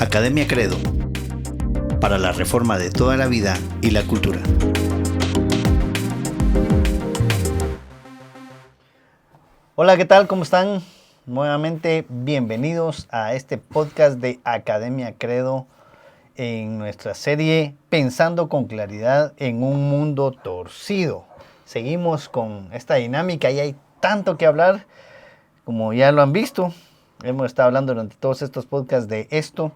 Academia Credo, para la reforma de toda la vida y la cultura. Hola, ¿qué tal? ¿Cómo están? Nuevamente, bienvenidos a este podcast de Academia Credo en nuestra serie Pensando con Claridad en un Mundo Torcido. Seguimos con esta dinámica y hay tanto que hablar, como ya lo han visto. Hemos estado hablando durante todos estos podcasts de esto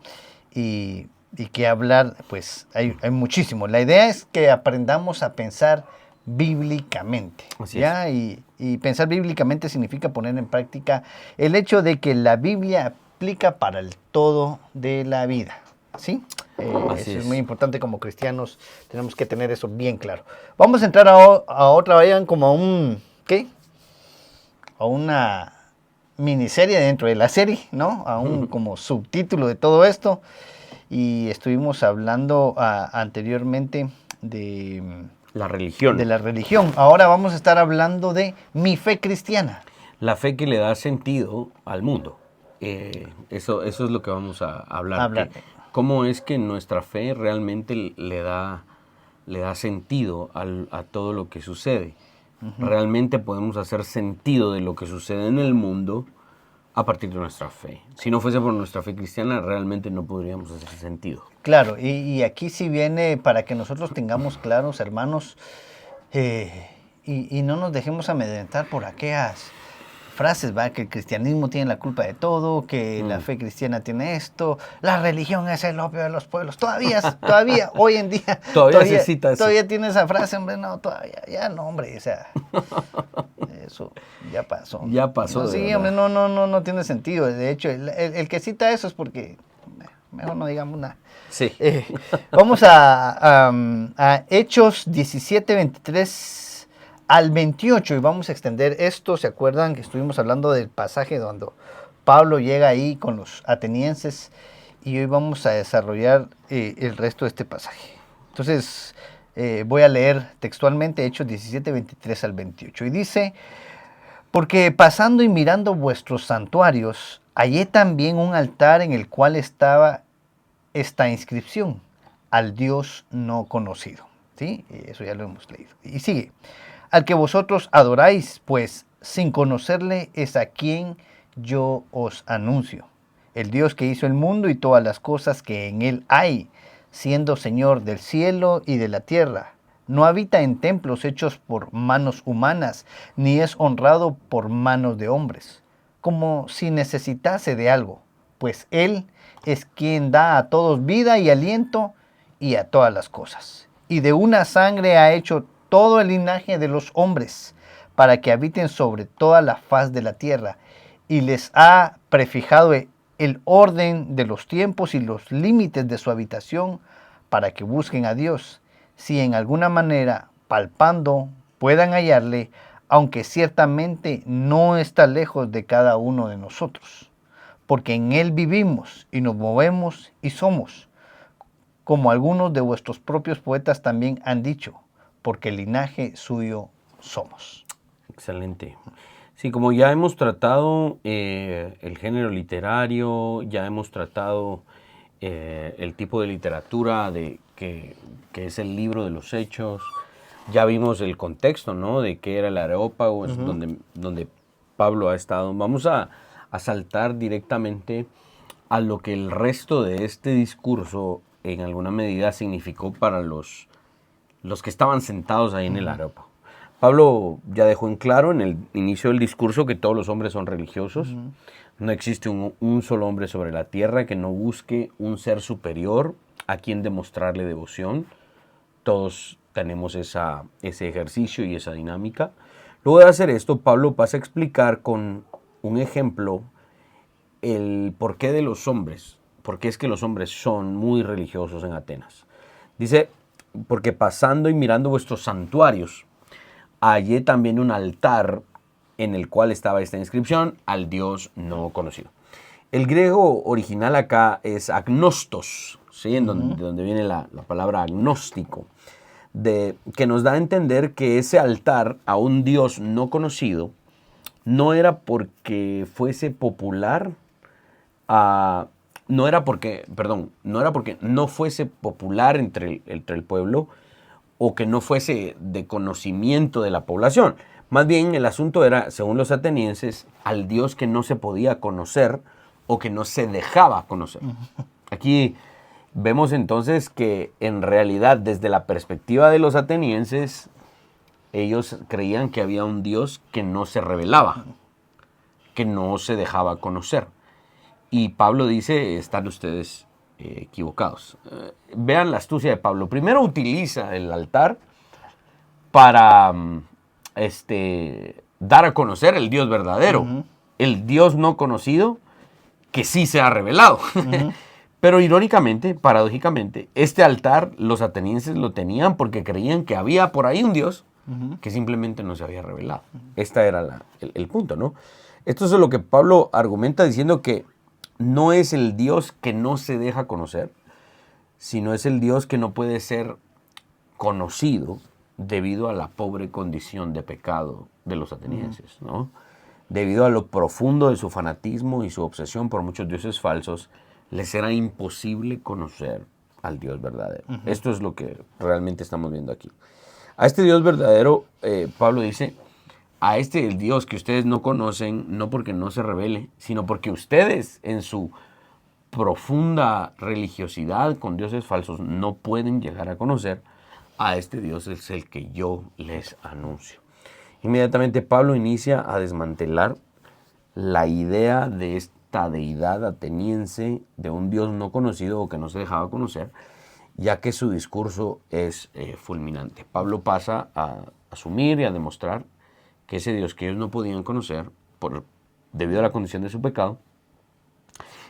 y que hablar, pues hay muchísimo. La idea es que aprendamos a pensar bíblicamente. ¿Ya? Y pensar bíblicamente significa poner en práctica el hecho de que la Biblia aplica para el todo de la vida. ¿Sí? Eso es muy importante como cristianos, tenemos que tener eso bien claro. Vamos a entrar a otra, vayan como a un, ¿qué? A una miniserie dentro de la serie, ¿no? A un como subtítulo de todo esto. Y estuvimos hablando anteriormente de la religión. De la religión. Ahora vamos a estar hablando de mi fe cristiana. La fe que le da sentido al mundo. Eso es lo que vamos a hablar. ¿Cómo es que nuestra fe realmente le da sentido a todo lo que sucede? Realmente podemos hacer sentido de lo que sucede en el mundo a partir de nuestra fe. Si no fuese por nuestra fe cristiana, realmente no podríamos hacer sentido. Claro, y aquí sí viene para que nosotros tengamos claros, hermanos, y no nos dejemos amedrentar por aquellas frases, ¿va? Que el cristianismo tiene la culpa de todo, que la fe cristiana tiene esto, la religión es el opio de los pueblos. Todavía, hoy en día, todavía se cita eso. Todavía tiene esa frase, hombre, no, todavía, ya no, hombre, o sea, eso ya pasó. Ya pasó. No, sí, hombre, no tiene sentido. De hecho, el que cita eso es porque, mejor no digamos nada. Sí. Vamos a Hechos 17, 23 al 28 y vamos a extender esto. ¿Se acuerdan que estuvimos hablando del pasaje donde Pablo llega ahí con los atenienses? Y hoy vamos a desarrollar el resto de este pasaje. Entonces voy a leer textualmente Hechos 17, 23 al 28. Y dice: porque pasando y mirando vuestros santuarios, hallé también un altar en el cual estaba esta inscripción: al Dios no conocido. ¿Sí? Eso ya lo hemos leído. Y sigue: al que vosotros adoráis, pues sin conocerle es a quien yo os anuncio. El Dios que hizo el mundo y todas las cosas que en él hay, siendo Señor del cielo y de la tierra. No habita en templos hechos por manos humanas, ni es honrado por manos de hombres, como si necesitase de algo, pues él es quien da a todos vida y aliento y a todas las cosas. Y de una sangre ha hecho todo el linaje de los hombres, para que habiten sobre toda la faz de la tierra, y les ha prefijado el orden de los tiempos y los límites de su habitación, para que busquen a Dios, si en alguna manera, palpando, puedan hallarle, aunque ciertamente no está lejos de cada uno de nosotros, porque en él vivimos y nos movemos y somos, como algunos de vuestros propios poetas también han dicho, porque el linaje suyo somos. Excelente. Sí, como ya hemos tratado el género literario, ya hemos tratado el tipo de literatura que es el libro de los Hechos, ya vimos el contexto, ¿no? De qué era el Areópago, donde Pablo ha estado. Vamos a saltar directamente a lo que el resto de este discurso en alguna medida significó para los que estaban sentados ahí en el Areópago. Pablo ya dejó en claro en el inicio del discurso que todos los hombres son religiosos. No existe un solo hombre sobre la tierra que no busque un ser superior a quien demostrarle devoción. Todos tenemos ese ejercicio y esa dinámica. Luego de hacer esto, Pablo pasa a explicar con un ejemplo el porqué de los hombres. Por qué es que los hombres son muy religiosos en Atenas. Dice: porque pasando y mirando vuestros santuarios, hallé también un altar en el cual estaba esta inscripción: al Dios no conocido. El griego original acá es agnostos, ¿sí? De donde viene la palabra agnóstico, que nos da a entender que ese altar a un Dios no conocido no era porque fuese popular no era porque no fuese popular entre el pueblo o que no fuese de conocimiento de la población. Más bien el asunto era, según los atenienses, al Dios que no se podía conocer o que no se dejaba conocer. Aquí vemos entonces que en realidad desde la perspectiva de los atenienses, ellos creían que había un Dios que no se revelaba, que no se dejaba conocer. Y Pablo dice, están ustedes equivocados. Vean la astucia de Pablo. Primero utiliza el altar para dar a conocer el Dios verdadero, el Dios no conocido que sí se ha revelado. Pero irónicamente, paradójicamente, este altar los atenienses lo tenían porque creían que había por ahí un Dios que simplemente no se había revelado. Este era el punto, ¿no? Esto es lo que Pablo argumenta diciendo que no es el Dios que no se deja conocer, sino es el Dios que no puede ser conocido debido a la pobre condición de pecado de los atenienses, ¿no? Debido a lo profundo de su fanatismo y su obsesión por muchos dioses falsos, les era imposible conocer al Dios verdadero. Esto es lo que realmente estamos viendo aquí. A este Dios verdadero, Pablo dice, a este el Dios que ustedes no conocen, no porque no se revele, sino porque ustedes en su profunda religiosidad con dioses falsos no pueden llegar a conocer, a este Dios es el que yo les anuncio. Inmediatamente Pablo inicia a desmantelar la idea de esta deidad ateniense, de un Dios no conocido o que no se dejaba conocer, ya que su discurso es fulminante. Pablo pasa a asumir y a demostrar que ese Dios que ellos no podían conocer, debido a la condición de su pecado,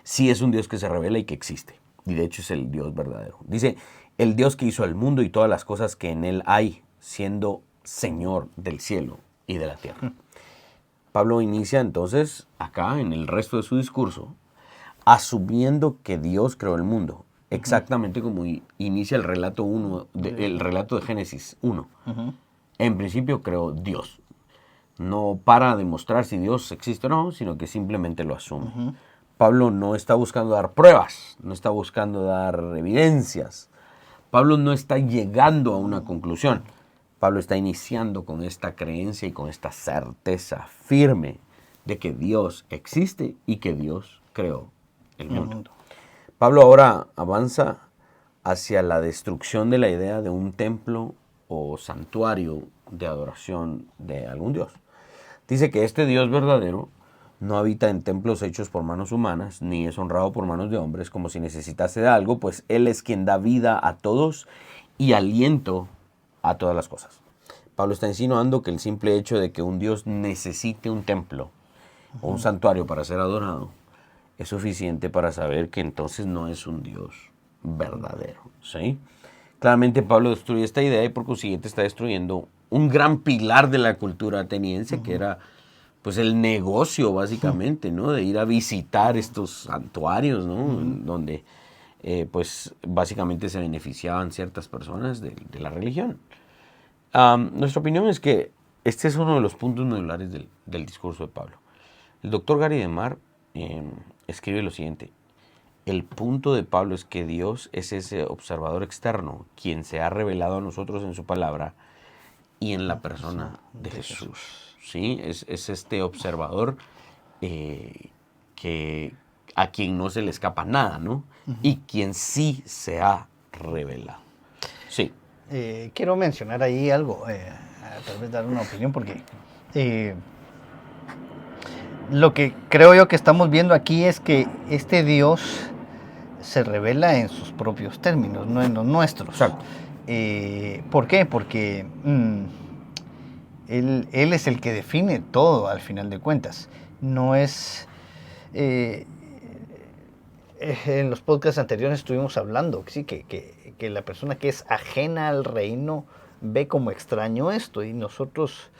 sí es un Dios que se revela y que existe. Y de hecho es el Dios verdadero. Dice, el Dios que hizo el mundo y todas las cosas que en él hay, siendo Señor del cielo y de la tierra. Pablo inicia entonces, acá en el resto de su discurso, asumiendo que Dios creó el mundo, exactamente como inicia el relato de Génesis 1. En principio creó Dios. No para demostrar si Dios existe o no, sino que simplemente lo asume. Pablo no está buscando dar pruebas, no está buscando dar evidencias. Pablo no está llegando a una conclusión. Pablo está iniciando con esta creencia y con esta certeza firme de que Dios existe y que Dios creó el mundo. Pablo ahora avanza hacia la destrucción de la idea de un templo o santuario de adoración de algún Dios. Dice que este Dios verdadero no habita en templos hechos por manos humanas, ni es honrado por manos de hombres, como si necesitase de algo, pues Él es quien da vida a todos y aliento a todas las cosas. Pablo está insinuando que el simple hecho de que un Dios necesite un templo o un santuario para ser adorado es suficiente para saber que entonces no es un Dios verdadero, ¿sí? Claramente Pablo destruye esta idea y por consiguiente está destruyendo un gran pilar de la cultura ateniense, que era pues el negocio básicamente, ¿no? De ir a visitar estos santuarios, ¿no? Donde pues básicamente se beneficiaban ciertas personas de la religión. Nuestra opinión es que este es uno de los puntos medulares del discurso de Pablo. El doctor Gary DeMar escribe lo siguiente: el punto de Pablo es que Dios es ese observador externo, quien se ha revelado a nosotros en su palabra y en la persona de Jesús. ¿Sí? Es este observador a quien no se le escapa nada, ¿no? Y quien sí se ha revelado. Sí. Quiero mencionar ahí algo, tal vez dar una opinión, porque lo que creo yo que estamos viendo aquí es que este Dios se revela en sus propios términos, no en los nuestros. Exacto. ¿Por qué? Porque él es el que define todo al final de cuentas. No es... en los podcasts anteriores estuvimos hablando, ¿sí? que la persona que es ajena al reino ve como extraño esto, y nosotros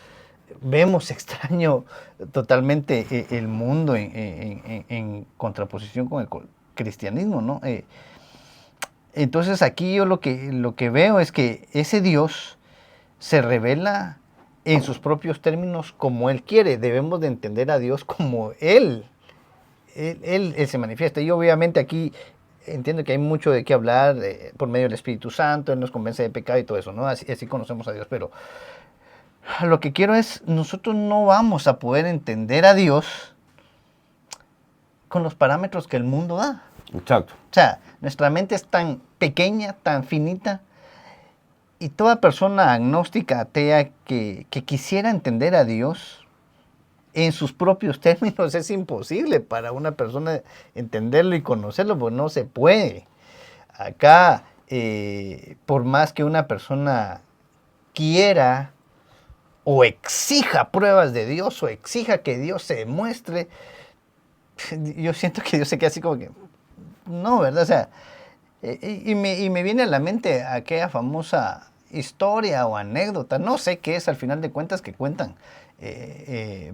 vemos extraño totalmente el mundo en contraposición con el cristianismo, ¿no? Entonces aquí yo lo que veo es que ese Dios se revela en sus propios términos como Él quiere. Debemos de entender a Dios como Él Él se manifiesta. Y obviamente aquí entiendo que hay mucho de qué hablar por medio del Espíritu Santo, Él nos convence de pecado y todo eso, ¿no? Así conocemos a Dios, pero lo que quiero es, nosotros no vamos a poder entender a Dios con los parámetros que el mundo da. Exacto. O sea, nuestra mente es tan pequeña, tan finita, y toda persona agnóstica, atea, que quisiera entender a Dios en sus propios términos, es imposible para una persona entenderlo y conocerlo, porque no se puede. Acá, por más que una persona quiera o exija pruebas de Dios o exija que Dios se demuestre, yo siento que Dios se queda así como que, no, ¿verdad? O sea, y me viene a la mente aquella famosa historia o anécdota, no sé qué es al final de cuentas, que cuentan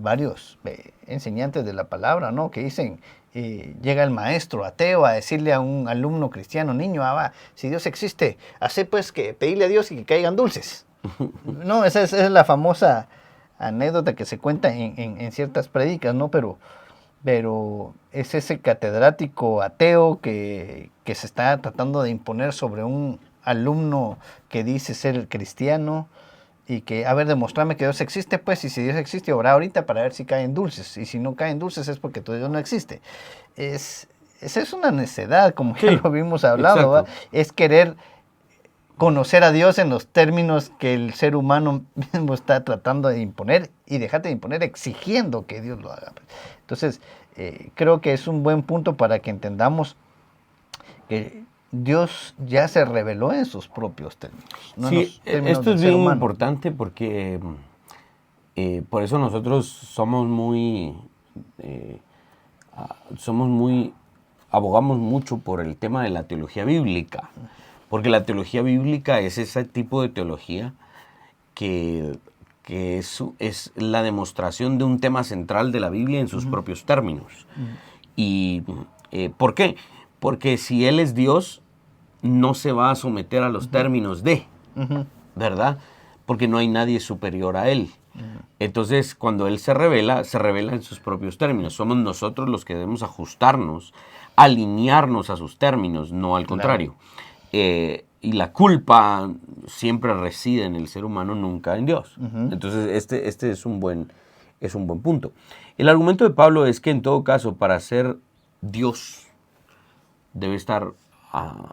varios enseñantes de la palabra, ¿no? Que dicen, llega el maestro ateo a decirle a un alumno cristiano, niño, si Dios existe, hace pues que pedirle a Dios y que caigan dulces. No, esa es la famosa anécdota que se cuenta en ciertas prédicas, ¿no? Pero es ese catedrático ateo que se está tratando de imponer sobre un alumno que dice ser cristiano y que, a ver, demostrame que Dios existe, pues, y si Dios existe, ora ahorita para ver si caen dulces, y si no caen dulces es porque tu Dios no existe. Esa es una necedad, como ya lo vimos hablado, ¿va? Es querer conocer a Dios en los términos que el ser humano mismo está tratando de imponer, y dejarte de imponer exigiendo que Dios lo haga. Entonces, creo que es un buen punto para que entendamos que Dios ya se reveló en sus propios términos. No Sí, esto es bien importante porque por eso nosotros somos muy, abogamos mucho por el tema de la teología bíblica. Porque la teología bíblica es ese tipo de teología que es la demostración de un tema central de la Biblia en sus propios términos. ¿Y por qué? Porque si Él es Dios, no se va a someter a los términos de, ¿verdad? Porque no hay nadie superior a Él. Entonces, cuando Él se revela en sus propios términos. Somos nosotros los que debemos ajustarnos, alinearnos a sus términos, no al contrario. Y la culpa siempre reside en el ser humano, nunca en Dios. Entonces, este es un buen punto. El argumento de Pablo es que, en todo caso, para ser Dios, debe estar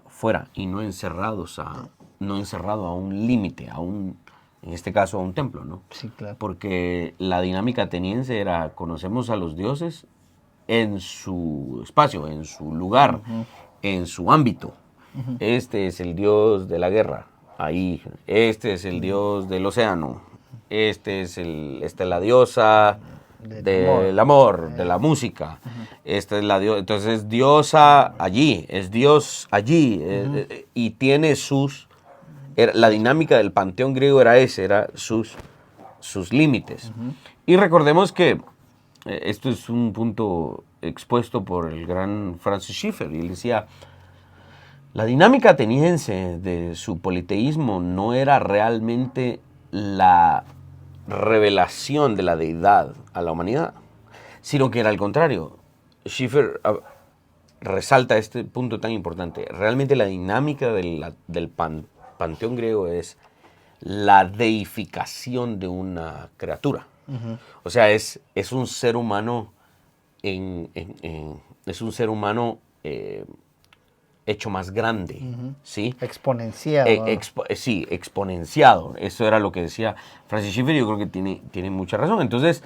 fuera y no encerrado a un límite, en este caso a un templo, ¿no? Sí, claro. Porque la dinámica ateniense era, conocemos a los dioses en su espacio, en su lugar, en su ámbito. Este es el dios de la guerra, ahí. Este es el dios del océano. Esta es la diosa del amor, de la música. Esta es la diosa. Entonces, diosa allí, es Dios allí. Y tiene la dinámica del panteón griego era sus límites. Y recordemos que esto es un punto expuesto por el gran Francis Schaeffer. Y él decía, la dinámica ateniense de su politeísmo no era realmente la revelación de la deidad a la humanidad, sino que era al contrario. Schiffer resalta este punto tan importante. Realmente la dinámica del panteón griego es la deificación de una criatura. O sea, es un ser humano es un ser humano hecho más grande, ¿sí? Exponenciado. Sí, exponenciado. Eso era lo que decía Francis Schaeffer y yo creo que tiene mucha razón. Entonces,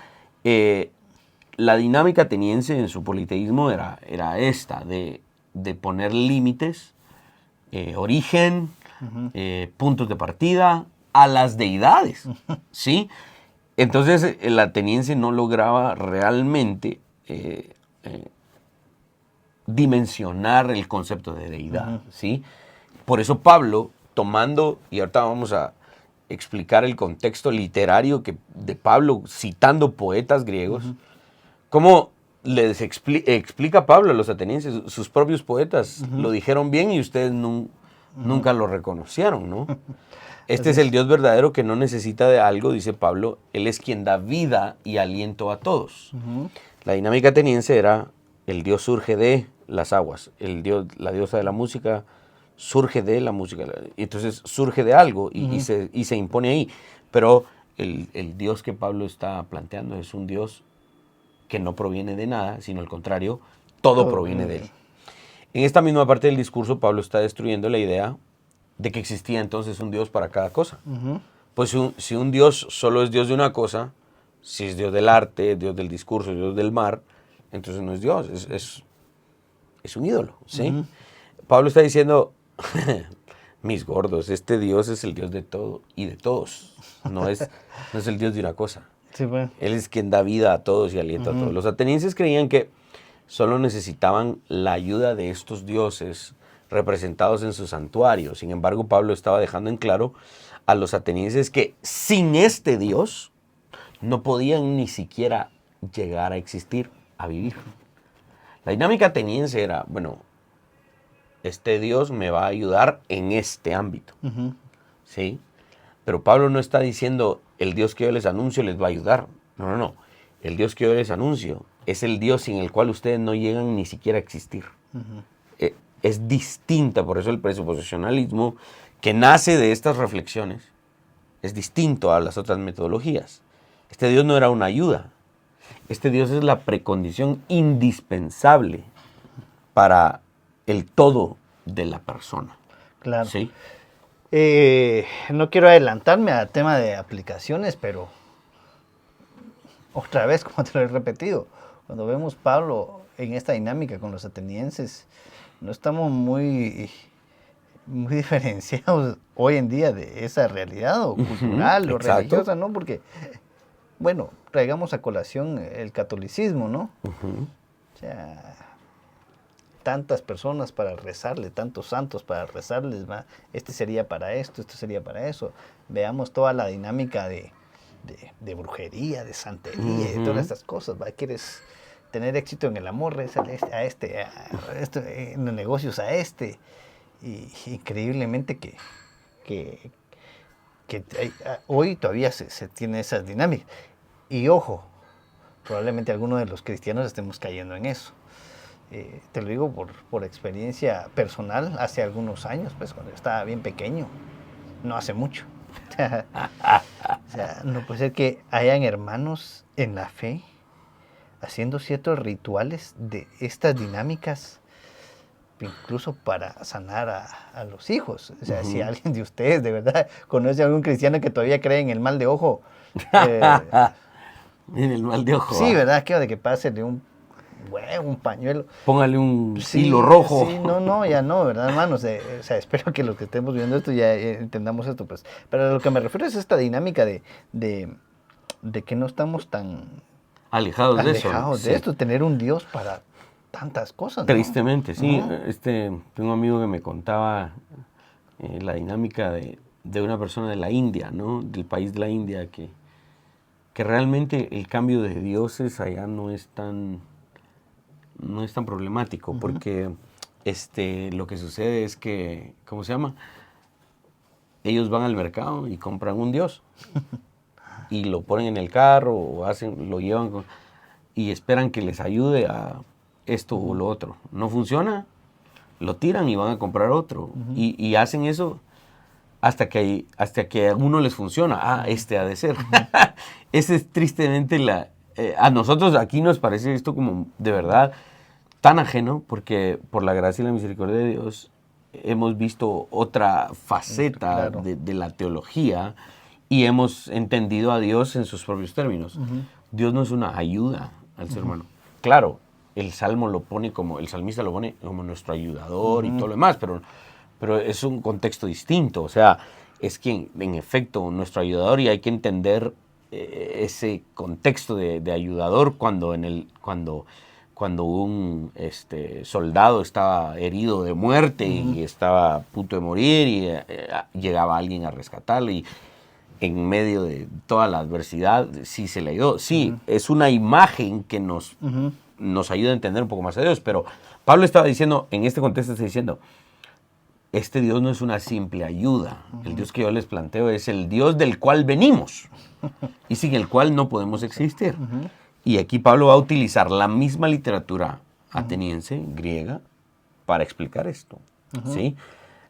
la dinámica ateniense en su politeísmo era esta, de poner límites, origen, puntos de partida a las deidades, ¿sí? Entonces, el ateniense no lograba realmente dimensionar el concepto de deidad, ¿sí? Por eso Pablo, tomando, y ahorita vamos a explicar el contexto literario de Pablo citando poetas griegos, cómo les explica Pablo a los atenienses, sus propios poetas lo dijeron bien y ustedes nunca lo reconocieron, ¿no? Este es el Dios verdadero que no necesita de algo, dice Pablo, Él es quien da vida y aliento a todos. La dinámica ateniense era el Dios surge de las aguas, la diosa de la música surge de la música, entonces surge de algo y se impone ahí. Pero el Dios que Pablo está planteando es un Dios que no proviene de nada, sino al contrario, todo proviene de él. En esta misma parte del discurso, Pablo está destruyendo la idea de que existía entonces un Dios para cada cosa. Pues si un Dios solo es Dios de una cosa, si es Dios del arte, Dios del discurso, Dios del mar, entonces no es Dios, es un ídolo, ¿sí? Pablo está diciendo, mis gordos, este Dios es el Dios de todo y de todos, no es el Dios de una cosa. Sí, bueno. Él es quien da vida a todos y alienta a todos. Los atenienses creían que solo necesitaban la ayuda de estos dioses representados en su santuario. Sin embargo, Pablo estaba dejando en claro a los atenienses que sin este Dios no podían ni siquiera llegar a existir, a vivir. La dinámica ateniense era, bueno, este Dios me va a ayudar en este ámbito, ¿sí? Pero Pablo no está diciendo, el Dios que yo les anuncio les va a ayudar. No. El Dios que yo les anuncio es el Dios sin el cual ustedes no llegan ni siquiera a existir. Es distinta, por eso el presuposicionalismo que nace de estas reflexiones es distinto a las otras metodologías. Este Dios no era una ayuda. Este Dios es la precondición indispensable para el todo de la persona. Claro. ¿Sí? No quiero adelantarme al tema de aplicaciones, pero otra vez, como te lo he repetido, cuando vemos Pablo en esta dinámica con los atenienses, no estamos muy diferenciados hoy en día de esa realidad o cultural o religiosa, ¿no? Porque, bueno, traigamos a colación el catolicismo, ¿no? O sea, tantas personas para rezarle, tantos santos para rezarles, ¿va? Este sería para esto sería para eso. Veamos toda la dinámica de brujería, de santería y todas estas cosas, ¿va? ¿Quieres tener éxito en el amor? Rézale en los negocios a este. Y increíblemente que hoy todavía se tiene esas dinámicas. Y ojo, probablemente algunos de los cristianos estemos cayendo en eso. Te lo digo por experiencia personal, hace algunos años, pues cuando yo estaba bien pequeño, no hace mucho. O sea, no puede ser que hayan hermanos en la fe haciendo ciertos rituales de estas dinámicas, incluso para sanar a los hijos. O sea, si alguien de ustedes de verdad conoce a algún cristiano que todavía cree en el mal de ojo. En el mal de ojo. Sí, ¿verdad? Que de que pase de un pañuelo. Póngale un hilo rojo. Sí, no, ya no, ¿verdad, hermanos? O sea, espero que los que estemos viendo esto ya entendamos esto, pues. Pero a lo que me refiero es esta dinámica de que no estamos tan alejados de esto, tener un Dios para tantas cosas, ¿no? Tristemente, sí. Tengo un amigo que me contaba la dinámica de una persona de la India, ¿no? Del país de la India, que realmente el cambio de dioses allá no es tan problemático, porque lo que sucede es que, ¿cómo se llama? Ellos van al mercado y compran un dios y lo ponen en el carro o lo llevan y esperan que les ayude a esto o lo otro. No funciona, lo tiran y van a comprar otro. Y hacen eso hasta que a uno les funciona. Este ha de ser. Esa es tristemente a nosotros aquí nos parece esto como de verdad tan ajeno, porque por la gracia y la misericordia de Dios hemos visto otra faceta de la teología y hemos entendido a Dios en sus propios términos. Dios no es una ayuda al ser humano. Claro, el salmista lo pone como nuestro ayudador y todo lo demás, pero es un contexto distinto. O sea, es quien, en efecto, nuestro ayudador, y hay que entender ese contexto de ayudador cuando un soldado estaba herido de muerte y estaba a punto de morir y llegaba alguien a rescatarlo y en medio de toda la adversidad sí se le ayudó. Sí, es una imagen que nos ayuda a entender un poco más a Dios, pero Pablo estaba diciendo, en este contexto está diciendo, este Dios no es una simple ayuda. El Dios que yo les planteo es el Dios del cual venimos y sin el cual no podemos existir. Y aquí Pablo va a utilizar la misma literatura ateniense, griega, para explicar esto. ¿Sí?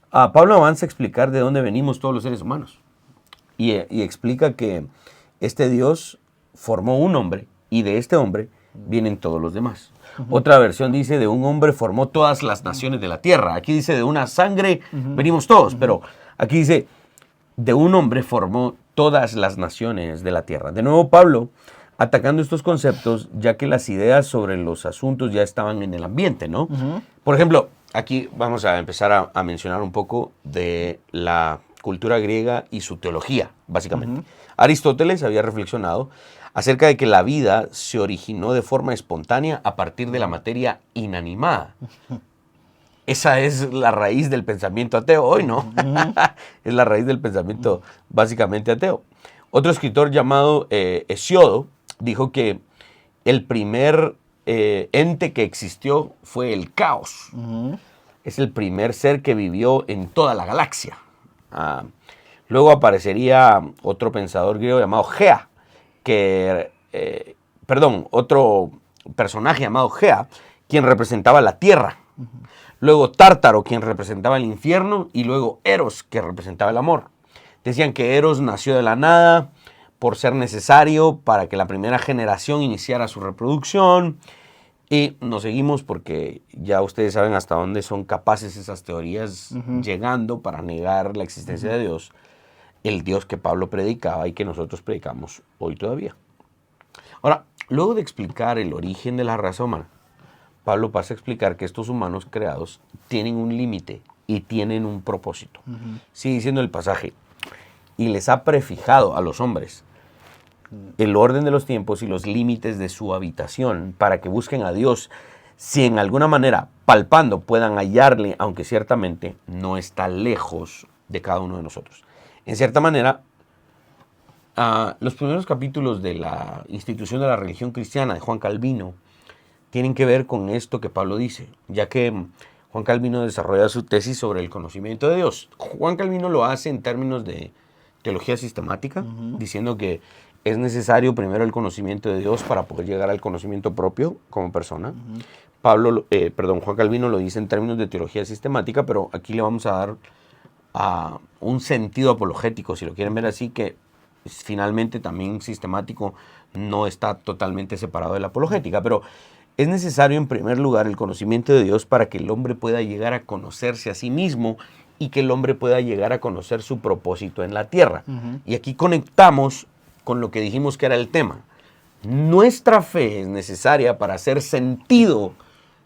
Pablo avanza a explicar de dónde venimos todos los seres humanos. Y explica que este Dios formó un hombre y de este hombre vienen todos los demás. Otra versión dice, de un hombre formó todas las naciones de la tierra. Aquí dice, de una sangre venimos todos, pero aquí dice, de un hombre formó todas las naciones de la tierra. De nuevo Pablo atacando estos conceptos, ya que las ideas sobre los asuntos ya estaban en el ambiente, ¿no? Por ejemplo, aquí vamos a empezar a mencionar un poco de la cultura griega y su teología, básicamente. Aristóteles había reflexionado acerca de que la vida se originó de forma espontánea a partir de la materia inanimada. Esa es la raíz del pensamiento ateo hoy, ¿no? Es la raíz del pensamiento básicamente ateo. Otro escritor llamado Hesiodo dijo que el primer ente que existió fue el caos. Es el primer ser que vivió en toda la galaxia. Luego aparecería otro pensador griego llamado Gea, otro personaje llamado Gea, quien representaba la tierra. Luego Tártaro, quien representaba el infierno, y luego Eros, que representaba el amor. Decían que Eros nació de la nada por ser necesario para que la primera generación iniciara su reproducción. Y nos seguimos porque ya ustedes saben hasta dónde son capaces esas teorías llegando para negar la existencia de Dios, el Dios que Pablo predicaba y que nosotros predicamos hoy todavía. Ahora, luego de explicar el origen de la raza humana, Pablo pasa a explicar que estos humanos creados tienen un límite y tienen un propósito. Sigue diciendo el pasaje, y les ha prefijado a los hombres el orden de los tiempos y los límites de su habitación para que busquen a Dios, si en alguna manera, palpando, puedan hallarle, aunque ciertamente no está lejos de cada uno de nosotros. En cierta manera, los primeros capítulos de la institución de la religión cristiana de Juan Calvino tienen que ver con esto que Pablo dice, ya que Juan Calvino desarrolla su tesis sobre el conocimiento de Dios. Juan Calvino lo hace en términos de teología sistemática, diciendo que es necesario primero el conocimiento de Dios para poder llegar al conocimiento propio como persona. Juan Calvino lo dice en términos de teología sistemática, pero aquí le vamos a dar un sentido apologético, si lo quieren ver así, que finalmente también sistemático no está totalmente separado de la apologética, pero es necesario en primer lugar el conocimiento de Dios para que el hombre pueda llegar a conocerse a sí mismo y que el hombre pueda llegar a conocer su propósito en la tierra. Y aquí conectamos con lo que dijimos que era el tema. Nuestra fe es necesaria para hacer sentido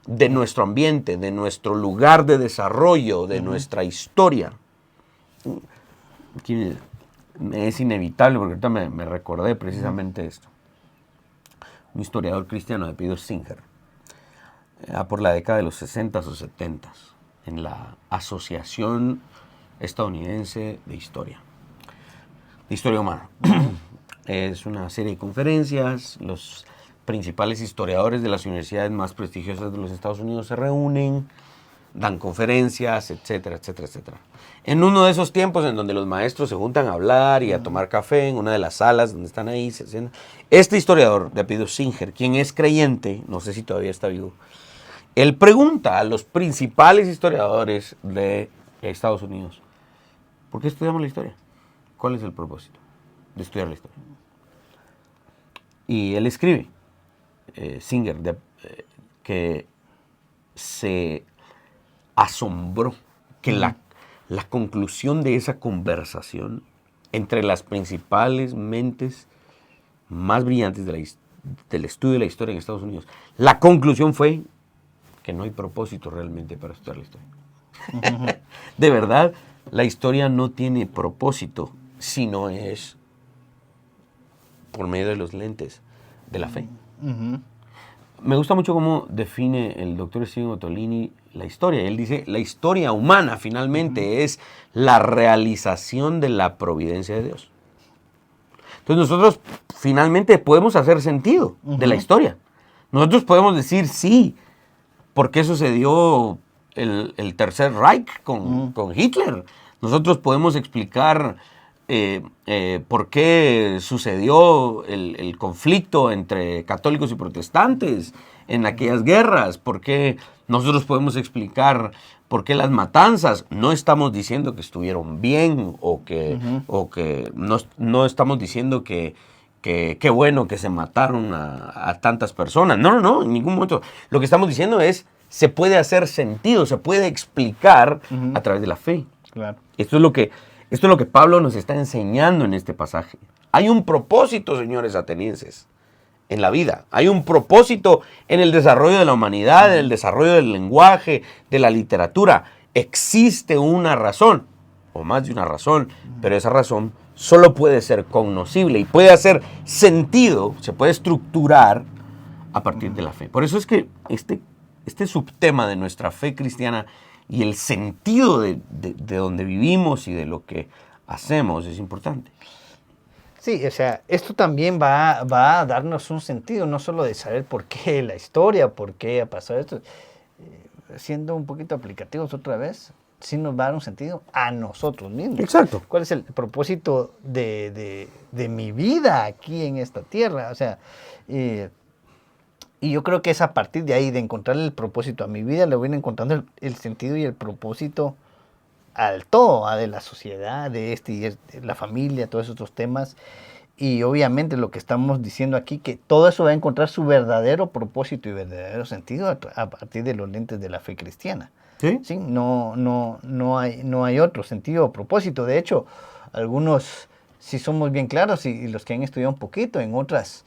de nuestro ambiente, de nuestro lugar de desarrollo, de nuestra historia. Aquí es inevitable, porque ahorita me recordé precisamente esto. Un historiador cristiano de apellido Singer, por la década de los 60s o 70s, en la Asociación Estadounidense de Historia Humana. Es una serie de conferencias, los principales historiadores de las universidades más prestigiosas de los Estados Unidos se reúnen, dan conferencias, etcétera, etcétera, etcétera. En uno de esos tiempos en donde los maestros se juntan a hablar y a tomar café en una de las salas donde están ahí, este historiador de apellido Singer, quien es creyente, no sé si todavía está vivo, él pregunta a los principales historiadores de Estados Unidos, ¿por qué estudiamos la historia? ¿Cuál es el propósito de estudiar la historia? Y él escribe, Singer, que se asombró que la conclusión de esa conversación entre las principales mentes más brillantes del estudio de la historia en Estados Unidos, la conclusión fue que no hay propósito realmente para estudiar la historia. De verdad, la historia no tiene propósito, sino es por medio de los lentes de la fe. Me gusta mucho cómo define el doctor Stephen Ottolini la historia. Él dice, la historia humana finalmente es la realización de la providencia de Dios. Entonces nosotros finalmente podemos hacer sentido de la historia. Nosotros podemos decir, sí, ¿por qué sucedió el Tercer Reich con Hitler? Nosotros podemos explicar por qué sucedió el conflicto entre católicos y protestantes en aquellas guerras? ¿Por qué nosotros podemos explicar por qué las matanzas? No estamos diciendo que estuvieron bien o que no estamos diciendo que qué bueno que se mataron a tantas personas. No, en ningún momento. Lo que estamos diciendo es, se puede hacer sentido, se puede explicar a través de la fe. Claro. Esto es lo que Pablo nos está enseñando en este pasaje. Hay un propósito, señores atenienses, en la vida. Hay un propósito en el desarrollo de la humanidad, en el desarrollo del lenguaje, de la literatura. Existe una razón, o más de una razón, pero esa razón solo puede ser cognoscible y puede hacer sentido, se puede estructurar a partir de la fe. Por eso es que este subtema de nuestra fe cristiana y el sentido de donde vivimos y de lo que hacemos es importante. Sí, o sea, esto también va a darnos un sentido, no solo de saber por qué la historia, por qué ha pasado esto. Siendo un poquito aplicativos otra vez, sí nos va a dar un sentido a nosotros mismos. Exacto. ¿Cuál es el propósito de mi vida aquí en esta tierra? O sea, y yo creo que es a partir de ahí, de encontrar el propósito a mi vida, le voy encontrando el sentido y el propósito al todo, de la sociedad, de la familia, todos esos temas. Y obviamente lo que estamos diciendo aquí, que todo eso va a encontrar su verdadero propósito y verdadero sentido a partir de los lentes de la fe cristiana. ¿Sí? ¿Sí? No hay otro sentido o propósito. De hecho, algunos, si somos bien claros, y los que han estudiado un poquito en otras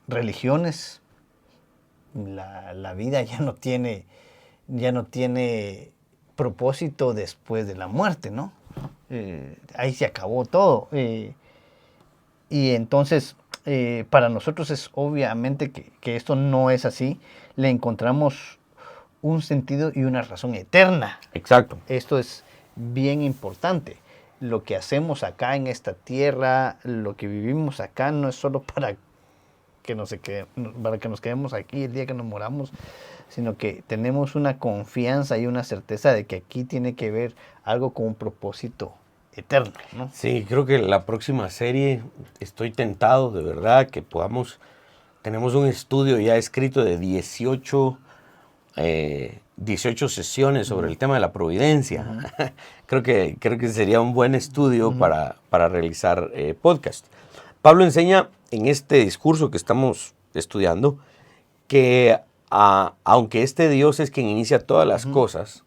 religiones, la vida ya no tiene propósito después de la muerte, ¿no? Ahí se acabó todo. Y entonces, para nosotros es obviamente que esto no es así. Le encontramos un sentido y una razón eterna. Exacto. Esto es bien importante. Lo que hacemos acá en esta tierra, lo que vivimos acá, no es solo para que nos quedemos aquí el día que nos moramos, sino que tenemos una confianza y una certeza de que aquí tiene que ver algo con un propósito eterno, ¿no? Sí, creo que la próxima serie, estoy tentado de verdad que tenemos un estudio ya escrito de 18 sesiones sobre el tema de la providencia. Creo que sería un buen estudio para realizar podcast. Pablo enseña en este discurso que estamos estudiando que aunque este Dios es quien inicia todas las cosas,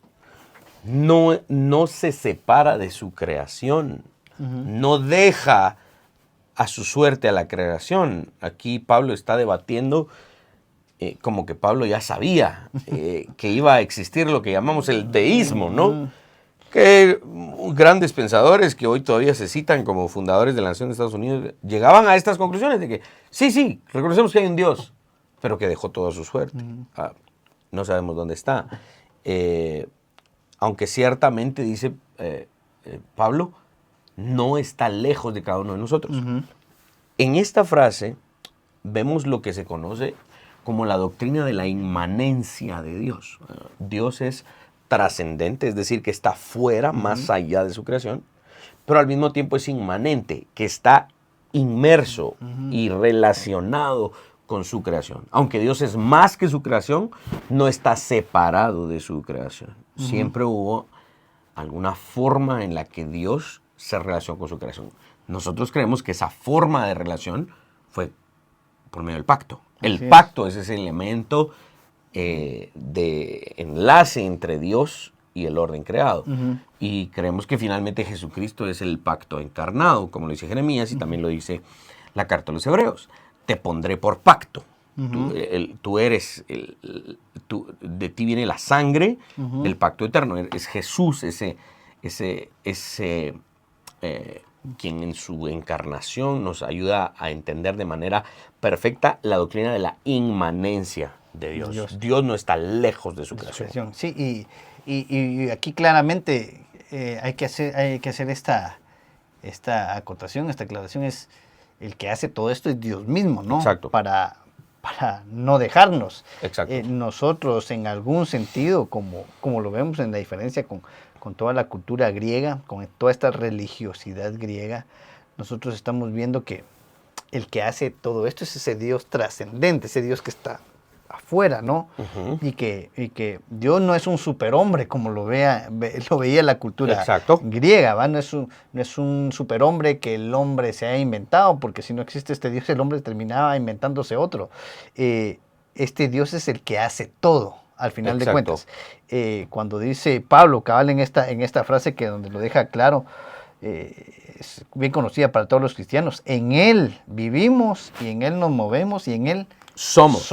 no se separa de su creación, no deja a su suerte a la creación. Aquí Pablo está debatiendo como que Pablo ya sabía que iba a existir lo que llamamos el deísmo, ¿no? Que grandes pensadores que hoy todavía se citan como fundadores de la nación de Estados Unidos llegaban a estas conclusiones de que sí, reconocemos que hay un Dios, pero que dejó todo a su suerte. No sabemos dónde está. Aunque ciertamente, dice Pablo, no está lejos de cada uno de nosotros. En esta frase vemos lo que se conoce como la doctrina de la inmanencia de Dios. Dios es trascendente, es decir, que está fuera, más allá de su creación, pero al mismo tiempo es inmanente, que está inmerso y relacionado con su creación. Aunque Dios es más que su creación, no está separado de su creación. Siempre hubo alguna forma en la que Dios se relacionó con su creación. Nosotros creemos que esa forma de relación fue por medio del pacto. El pacto es ese elemento de enlace entre Dios y el orden creado. Y creemos que finalmente Jesucristo es el pacto encarnado, como lo dice Jeremías y también lo dice la carta a los Hebreos. Te pondré por pacto. Tú eres, de ti viene la sangre del pacto eterno. Es Jesús quien en su encarnación nos ayuda a entender de manera perfecta la doctrina de la inmanencia de Dios. Dios no está lejos de su creación. Sí, y aquí claramente hay que hacer esta acotación, esta aclaración. Es el que hace todo esto es Dios mismo, ¿no? Exacto. Para no dejarnos. Exacto. Nosotros, en algún sentido, como lo vemos en la diferencia con toda la cultura griega, con toda esta religiosidad griega, nosotros estamos viendo que el que hace todo esto es ese Dios trascendente, ese Dios que está afuera, ¿no? Y que Dios no es un superhombre como lo veía la cultura Exacto. griega, ¿va? No es un superhombre que el hombre se haya inventado, porque si no existe este Dios, el hombre terminaba inventándose otro. Este Dios es el que hace todo, al final de cuentas. Cuando dice Pablo, cabal, en esta frase que donde lo deja claro, es bien conocida para todos los cristianos, en Él vivimos y en Él nos movemos y en Él somos.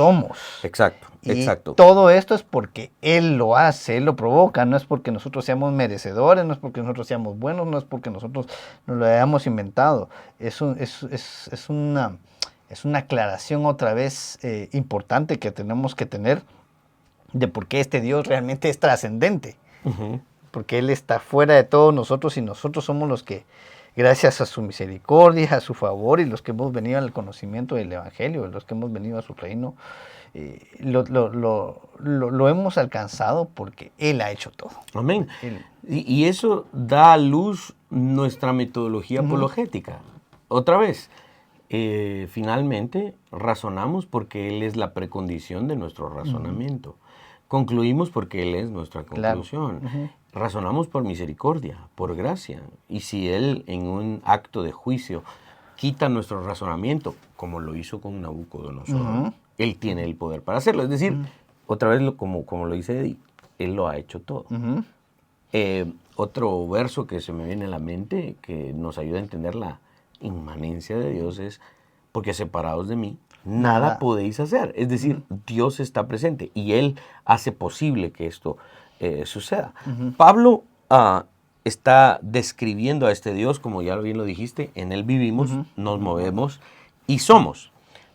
Exacto, y exacto. todo esto es porque Él lo hace, Él lo provoca, no es porque nosotros seamos merecedores, no es porque nosotros seamos buenos, no es porque nosotros nos lo hayamos inventado. Es una aclaración otra vez importante que tenemos que tener de por qué este Dios realmente es trascendente. Porque Él está fuera de todos nosotros y nosotros somos los que, gracias a su misericordia, a su favor y los que hemos venido al conocimiento del Evangelio, los que hemos venido a su reino, lo hemos alcanzado porque Él ha hecho todo. Amén. Y eso da a luz nuestra metodología apologética. Otra vez, finalmente razonamos porque Él es la precondición de nuestro razonamiento. Concluimos porque Él es nuestra conclusión. Claro. Razonamos por misericordia, por gracia. Y si Él en un acto de juicio quita nuestro razonamiento, como lo hizo con Nabucodonosor, Él tiene el poder para hacerlo. Es decir, otra vez, como lo dice Eddie, Él lo ha hecho todo. Otro verso que se me viene a la mente, que nos ayuda a entender la inmanencia de Dios, es: porque separados de mí, nada podéis hacer. Es decir, Dios está presente y Él hace posible que esto suceda. Pablo está describiendo a este Dios, como ya bien lo dijiste, en Él vivimos, nos movemos y somos.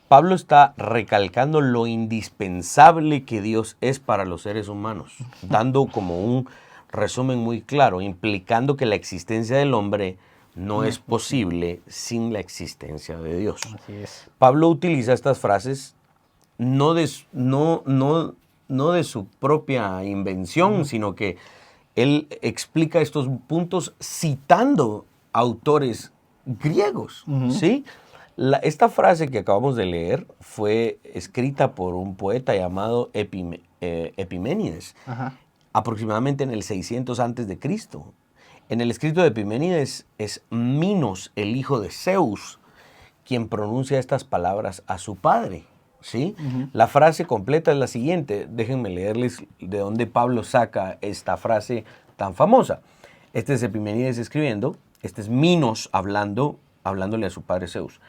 Pablo está recalcando lo indispensable que Dios es para los seres humanos, dando como un resumen muy claro, implicando que la existencia del hombre no es posible sin la existencia de Dios. Así es. Pablo utiliza estas frases no de su propia invención, sino que él explica estos puntos citando autores griegos, ¿sí? Esta frase que acabamos de leer fue escrita por un poeta llamado Epiménides, aproximadamente en el 600 a.C. En el escrito de Epiménides es Minos, el hijo de Zeus, quien pronuncia estas palabras a su padre, ¿sí? La frase completa es la siguiente. Déjenme leerles de dónde Pablo saca esta frase tan famosa. Este es Epiménides escribiendo, este es Minos hablándole a su padre Zeus.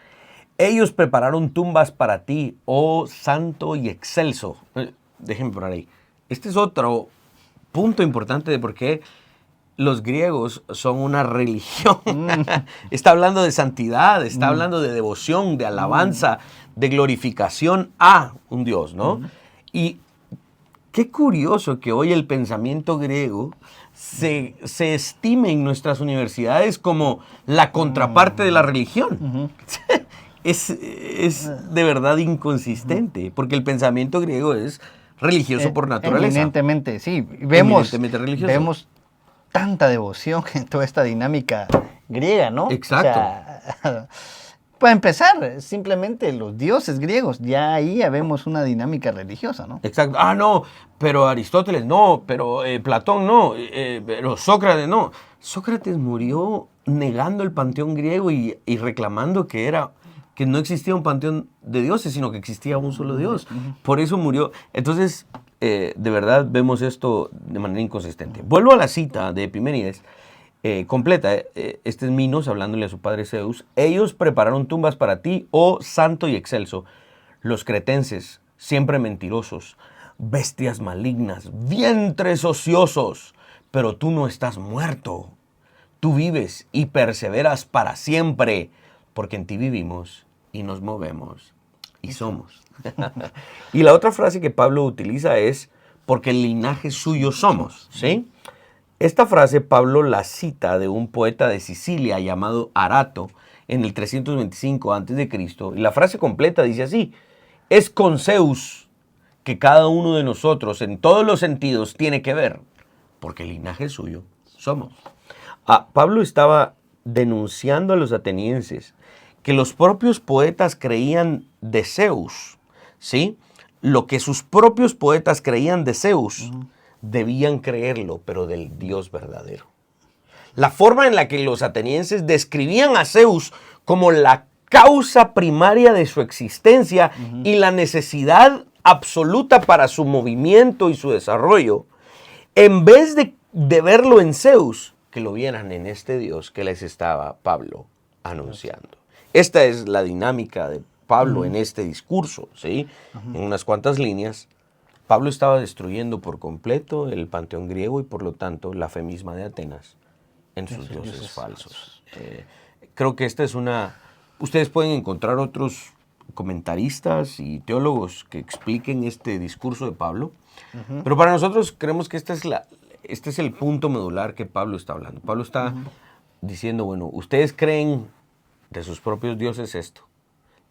Ellos prepararon tumbas para ti, oh santo y excelso. Déjenme por ahí. Este es otro punto importante de por qué los griegos son una religión. Está hablando de santidad, está hablando de devoción, de alabanza, de glorificación a un Dios, ¿no? Y qué curioso que hoy el pensamiento griego se estime en nuestras universidades como la contraparte de la religión. Es de verdad inconsistente, porque el pensamiento griego es religioso por naturaleza. Eminentemente, sí. Vemos religioso. Tanta devoción en toda esta dinámica griega, ¿no? Exacto. O sea, para empezar, simplemente los dioses griegos, ya ahí ya vemos una dinámica religiosa, ¿no? Exacto. No, pero Aristóteles no, pero Platón no, pero Sócrates no. Sócrates murió negando el panteón griego y reclamando que no existía un panteón de dioses, sino que existía un solo Dios. Por eso murió. Entonces, de verdad vemos esto de manera inconsistente. Vuelvo a la cita de Epiménides, completa. Este es Minos hablándole a su padre Zeus. Ellos prepararon tumbas para ti, oh santo y excelso. Los cretenses, siempre mentirosos, bestias malignas, vientres ociosos. Pero tú no estás muerto. Tú vives y perseveras para siempre, porque en ti vivimos y nos movemos y somos. Y la otra frase que Pablo utiliza es: porque el linaje suyo somos, ¿sí? Esta frase Pablo la cita de un poeta de Sicilia llamado Arato en el 325 a.C. y la frase completa dice así: es con Zeus que cada uno de nosotros en todos los sentidos tiene que ver, porque el linaje suyo somos. Pablo estaba denunciando a los atenienses que los propios poetas creían de Zeus, ¿sí? Lo que sus propios poetas creían de Zeus, debían creerlo, pero del Dios verdadero. La forma en la que los atenienses describían a Zeus como la causa primaria de su existencia y la necesidad absoluta para su movimiento y su desarrollo, en vez de verlo en Zeus, que lo vieran en este Dios que les estaba Pablo anunciando. Esta es la dinámica de Pablo en este discurso, ¿sí? En unas cuantas líneas, Pablo estaba destruyendo por completo el panteón griego y por lo tanto la fe misma de Atenas en sus dioses falsos. Creo que esta es una... Ustedes pueden encontrar otros comentaristas y teólogos que expliquen este discurso de Pablo, pero para nosotros creemos que este es el punto medular que Pablo está hablando. Pablo está diciendo, bueno, ustedes creen de sus propios dioses esto.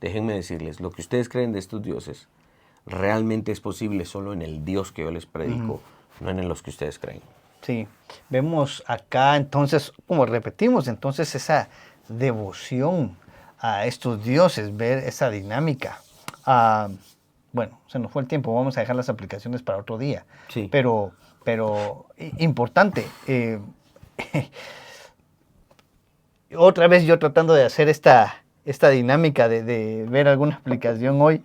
Déjenme decirles, lo que ustedes creen de estos dioses realmente es posible solo en el Dios que yo les predico, no en los que ustedes creen. Sí, vemos acá entonces, como repetimos, entonces esa devoción a estos dioses, ver esa dinámica. Bueno, se nos fue el tiempo, vamos a dejar las aplicaciones para otro día. Sí. Pero importante. Otra vez yo tratando de hacer esta dinámica de ver alguna aplicación hoy,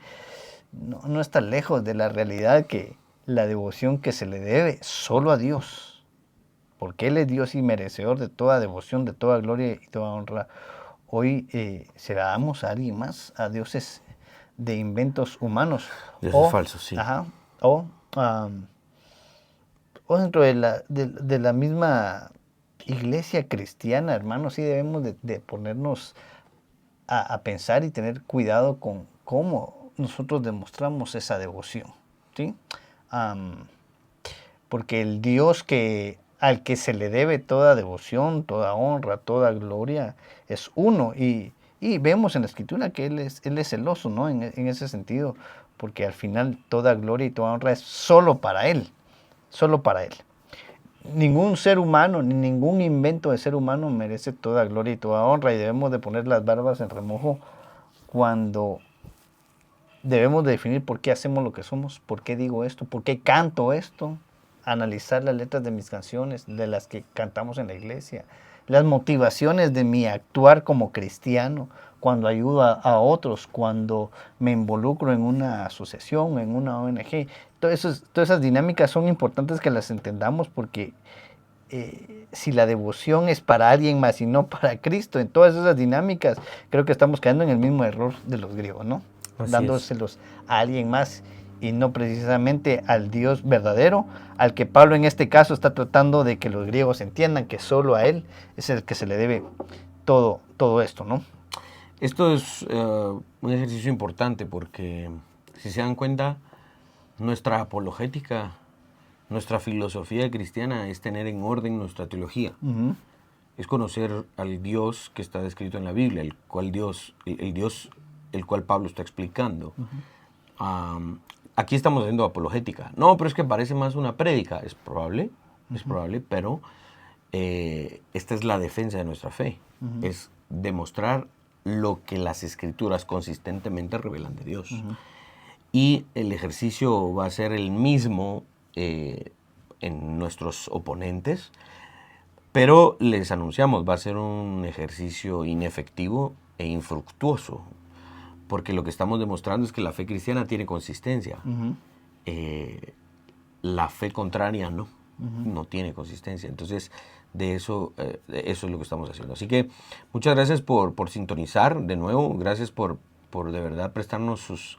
no está lejos de la realidad que la devoción que se le debe solo a Dios, porque Él es Dios y merecedor de toda devoción, de toda gloria y toda honra. Hoy se la damos a alguien más, a dioses de inventos humanos. Dioses falsos, sí. O dentro de la misma iglesia cristiana, hermanos, sí debemos de ponernos a pensar y tener cuidado con cómo nosotros demostramos esa devoción, ¿sí? Porque el Dios al que se le debe toda devoción, toda honra, toda gloria, es uno. Y vemos en la Escritura que Él es celoso, ¿no? En ese sentido, porque al final toda gloria y toda honra es solo para Él, solo para Él. Ningún ser humano, ni ningún invento de ser humano merece toda gloria y toda honra, y debemos de poner las barbas en remojo cuando debemos de definir por qué hacemos lo que somos, por qué digo esto, por qué canto esto, analizar las letras de mis canciones, de las que cantamos en la iglesia, las motivaciones de mi actuar como cristiano, cuando ayudo a otros, cuando me involucro en una asociación, en una ONG. Todas esas dinámicas son importantes que las entendamos, porque si la devoción es para alguien más y no para Cristo, en todas esas dinámicas, creo que estamos cayendo en el mismo error de los griegos, ¿no? Dándoselos a alguien más y no precisamente al Dios verdadero, al que Pablo en este caso está tratando de que los griegos entiendan que solo a Él es el que se le debe todo esto, ¿no? Esto es un ejercicio importante porque, si se dan cuenta, nuestra apologética, nuestra filosofía cristiana es tener en orden nuestra teología. Es conocer al Dios que está descrito en la Biblia, el Dios el cual Pablo está explicando. Aquí estamos haciendo apologética. No, pero es que parece más una prédica. Es probable, pero esta es la defensa de nuestra fe. Es demostrar lo que las Escrituras consistentemente revelan de Dios. Y el ejercicio va a ser el mismo en nuestros oponentes, pero les anunciamos, va a ser un ejercicio inefectivo e infructuoso, porque lo que estamos demostrando es que la fe cristiana tiene consistencia. La fe contraria no tiene consistencia. Entonces, eso es lo que estamos haciendo. Así que muchas gracias por sintonizar de nuevo. Gracias por de verdad prestarnos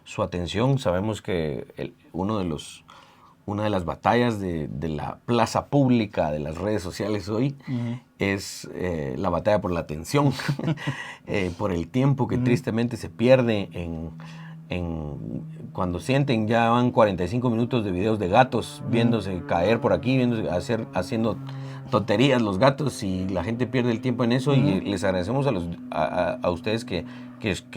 su atención. Sabemos que una de las batallas de la plaza pública de las redes sociales hoy es la batalla por la atención, por el tiempo que tristemente se pierde cuando sienten ya van 45 minutos de videos de gatos viéndose caer por aquí, haciendo tonterías los gatos, y la gente pierde el tiempo en eso. Y les agradecemos a ustedes que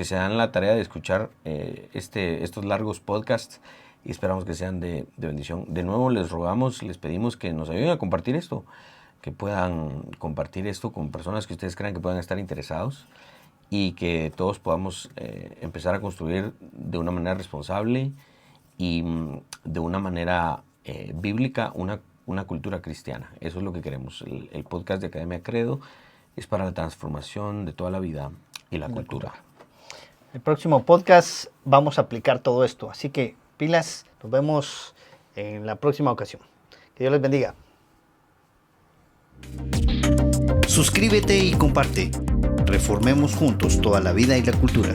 se dan la tarea de escuchar estos largos podcasts, y esperamos que sean de bendición. De nuevo les rogamos, les pedimos que nos ayuden a compartir esto, que puedan compartir esto con personas que ustedes crean que puedan estar interesados, y que todos podamos empezar a construir de una manera responsable y de una manera bíblica una cultura cristiana. Eso es lo que queremos. El podcast de Academia Credo es para la transformación de toda la vida y la cultura. El próximo podcast vamos a aplicar todo esto. Así que pilas, nos vemos en la próxima ocasión. Que Dios les bendiga. Suscríbete y comparte. Reformemos juntos toda la vida y la cultura.